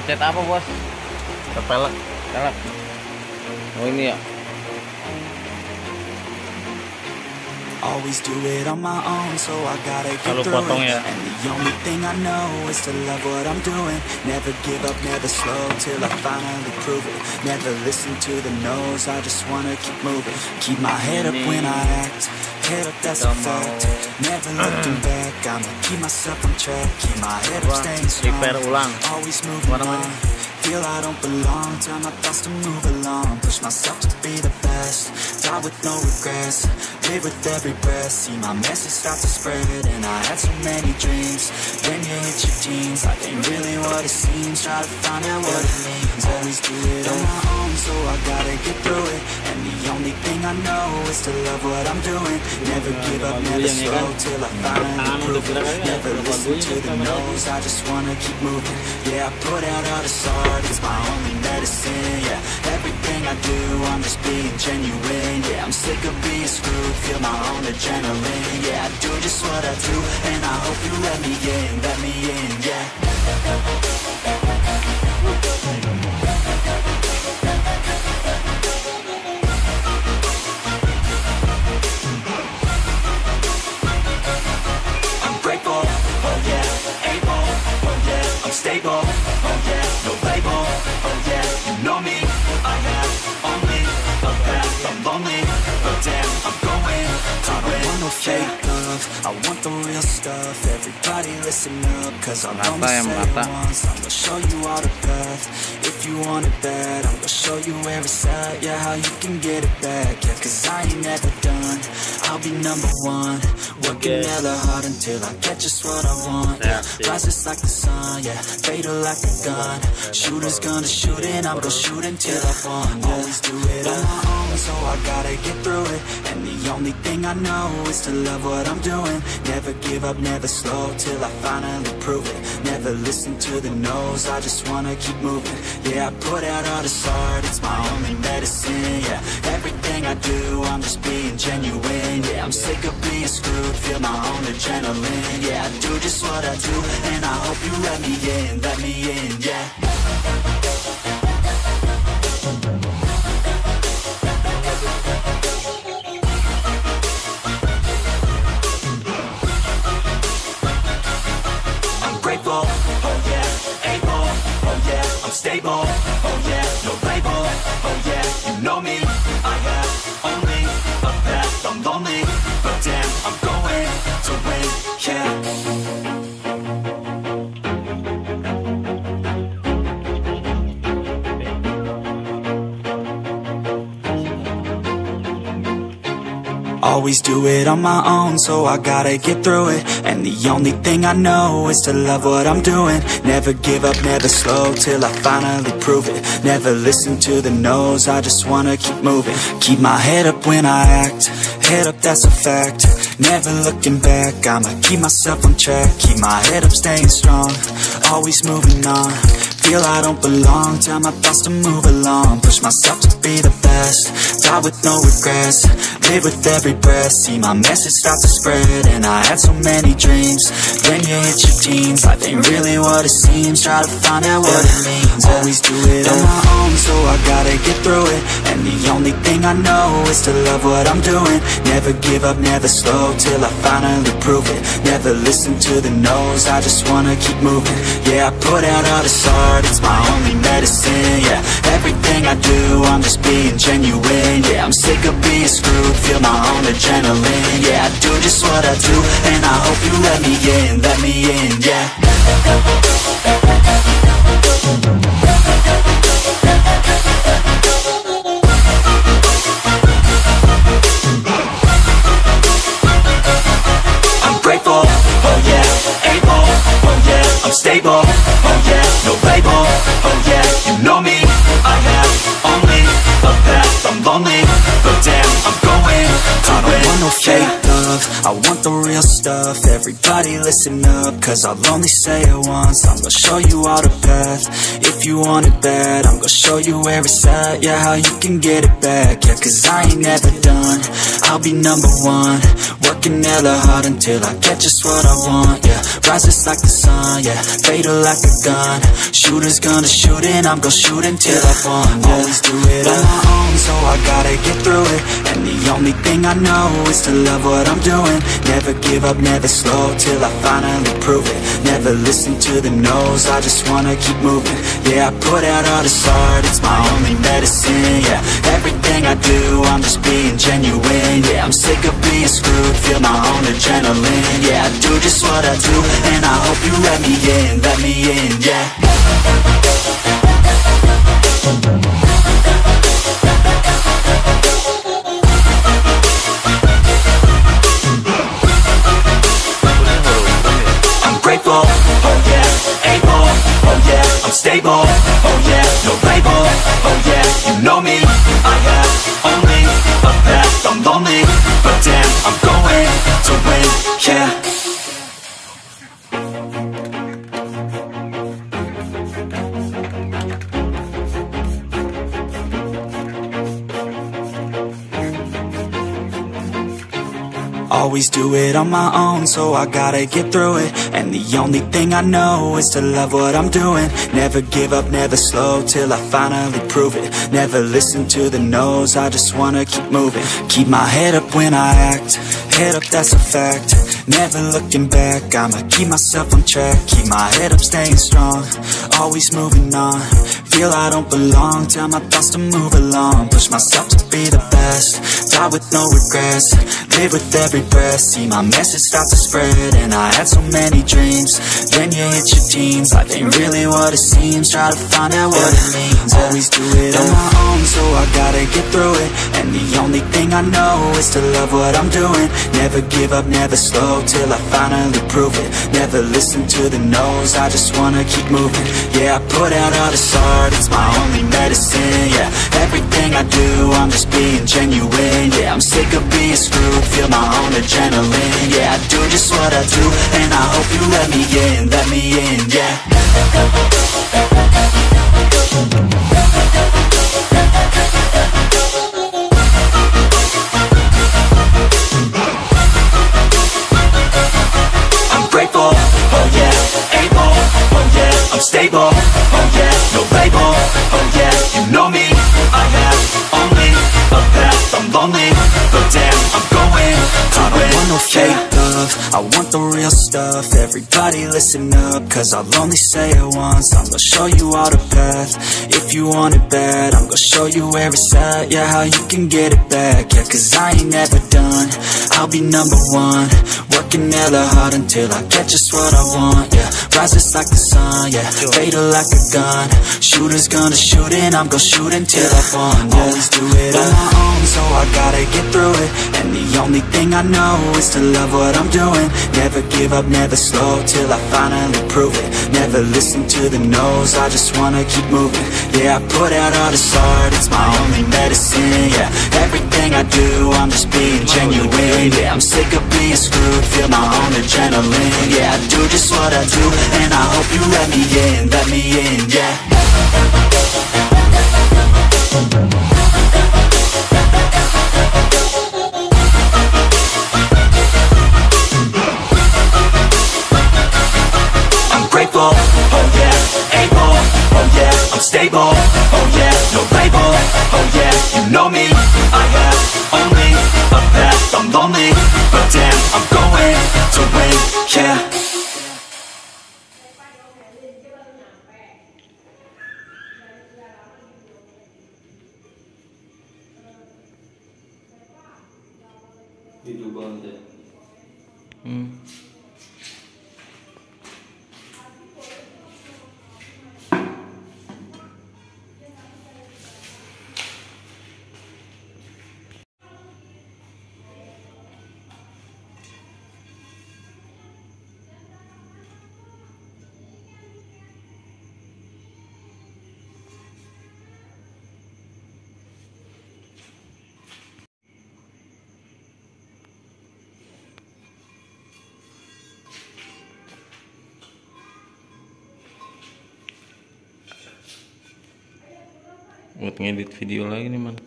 Ngecat apa bos? Catvelg. Velg. Oh ini ya. Always do it on my own, so I gotta get Kalau through potong it. ya. And the only thing I know is to love what I'm doing. Never give up, never slow, till I finally prove it. Never listen to the no's, I just wanna keep moving. Keep my head up when I act, head up, that's a fact. Never looking back, I'ma keep myself on track. Keep my head up, staying strong, Repair ulang. always moving on. Feel I don't belong, tell my thoughts to move along. Push myself to be the best, die with no regrets. Live with every breath, see my message start to spread. And I had so many dreams, when you hit your teens, life ain't really what it seems. Try to find out what it means, always do it on my own, so I gotta get through it. And the only thing I know is to love what I'm doing. Never give up, never slow, till I finally prove it. Never listen to the no's, I just wanna keep moving. Yeah, I put out all this art, it's my only medicine. Yeah, everything I do, I'm just being genuine. Yeah, I'm sick of being screwed, feel my own adrenaline. Yeah, I do just what I do, and I hope you let me in, yeah. I'm grateful, oh yeah, able, oh yeah, I'm stable, oh yeah, no label, oh yeah, you know me, I have only a path, I'm lonely, but damn, I'm going to win. I don't want no fake love, I want the real stuff. Everybody listen up, cause I'll only say it once. I'm gonna show you all the path, if you want it bad. I'm gonna show you where it's at, yeah, how you can get it back. Yeah, cause I ain't never done, I'll be number one. Working hella hard until I get just what I want. Yeah, rises like the sun, yeah, fatal like a gun. Shooter's gonna shoot and I'm gonna shoot until I won. Always do it on my own, so I gotta get through it. And the only thing I know is to love what I'm doing. Never give up, never slow, till I finally prove it. Never listen to the no's, I just wanna keep moving. Yeah, I put out all this art, it's my only medicine. Yeah, everything I do, I'm just being genuine. Yeah, I'm sick of being screwed, feel my own adrenaline. Yeah, I do just what I do, and I hope you let me in, yeah. Grateful, oh yeah, able, oh yeah, I'm stable, oh yeah, no label, oh yeah, you know me, I have only a path, I'm lonely, but damn, I'm going to win, yeah. Always do it on my own, so I gotta get through it. And the only thing I know is to love what I'm doing. Never give up, never slow, till I finally prove it. Never listen to the no's, I just wanna keep moving. Keep my head up when I act, head up, that's a fact. Never looking back, I'ma keep myself on track. Keep my head up, staying strong, always moving on. Feel I don't belong, tell my thoughts to move along. Push myself to be the best, die with no regrets. Live with every breath, see my message start to spread. And I had so many dreams, when you hit your teens, life ain't really what it seems. Try to find out what it means, always do it on my own, so I gotta get through it. And the only thing I know is to love what I'm doing. Never give up, never slow, till I finally prove it. Never listen to the no's, I just wanna keep moving. Yeah, I put out all this art, it's my only medicine. Yeah, everything I do, I'm just being genuine. Yeah, I'm sick of being screwed, feel my own adrenaline. Yeah, I do just what I do, and I hope you let me in, yeah. I'm grateful, oh yeah, able, oh yeah, I'm stable, oh yeah, no label, oh yeah, you know me, I have only a path, I'm lonely, but damn, I'm going to win. I don't want no fake love, love, I want the real stuff. Everybody listen up, cause I'll only say it once. I'm gonna show you all the path. If you want it bad, I'm gonna show you where it's at. Yeah, how you can get it back. Yeah, cause I ain't never done, I'll be number one. Working hella hard until I get just what I want. Yeah, rises like the sun, yeah, fatal like a gun. Shooter's gonna shoot and I'm gonna shoot until I won. Yeah. Always do it on my own, so I gotta get through it. And the only thing I know is to love what I'm doing. Never give up, never slow, till I finally prove it. Never listen to the no's, I just wanna keep moving. Yeah, I put out all this art, it's my only medicine. Yeah, everything I do, I'm just being genuine. Yeah, I'm sick of being screwed, feel my own adrenaline. Yeah, I do just what I do, and I hope you let me in, yeah. Grateful, oh yeah, able, oh yeah, I'm stable, oh yeah, no label, oh yeah, you know me, I have only a path, I'm lonely, but damn, I'm going to win, yeah. Always do it on my own, so I gotta get through it. And the only thing I know is to love what I'm doing. Never give up, never slow, till I finally prove it. Never listen to the no's, I just wanna keep moving. Keep my head up when I act, head up, that's a fact. Never looking back, I'ma keep myself on track. Keep my head up, staying strong, always moving on. Feel I don't belong, tell my thoughts to move along. Push myself to be the best, die with no regrets. Live with every breath, see my message start to spread. And I had so many dreams, then you hit your teens. Life ain't really what it seems, try to find out what it means. Always do it on my own, so I gotta get through it. And the only thing I know is to love what I'm doing. Never give up, never slow, till I finally prove it. Never listen to the no's, I just wanna keep moving. Yeah, I put out all this art, it's my only medicine. Yeah, everything I do, I'm just being genuine. Yeah, I'm sick of being screwed, feel my own adrenaline. Yeah, I do just what I do, and I hope you let me in, yeah. I'm grateful, oh yeah, able, oh yeah, I'm stable, oh yeah, no label, oh yeah, you know me, I have only a path, I'm lonely, but damn, I'm going to win. I don't want no fake love, I want the real stuff. Everybody listen up, cause I'll only say it once. I'm gonna show you all the path. If you want it bad, I'm gonna show you where it's at. Yeah, how you can get it back. Yeah, cause I ain't never done, I'll be number one. Working hella hard until I get just what I want. Yeah, rises like the sun, yeah, fatal like a gun. Shooter's gonna shoot and I'm gonna shoot until I won. Yeah. Always do it on my own, so I gotta get through it. And the only thing I know is to love what I'm doing. Never give up, never slow, till I finally prove it. Never listen to the no's, I just wanna keep moving. Yeah, I put out all this art, it's my only medicine. Yeah, everything I do, I'm just being genuine. Yeah, I'm sick of being screwed, feel my own adrenaline. Yeah, I do just what I do, and I hope you let me in, yeah. Grateful, oh yeah, able, oh yeah, I'm stable, oh yeah, no label, oh yeah, you know me, I have only a path, I'm lonely, but damn, I'm going to win, yeah. buat ngedit video lagi nih man.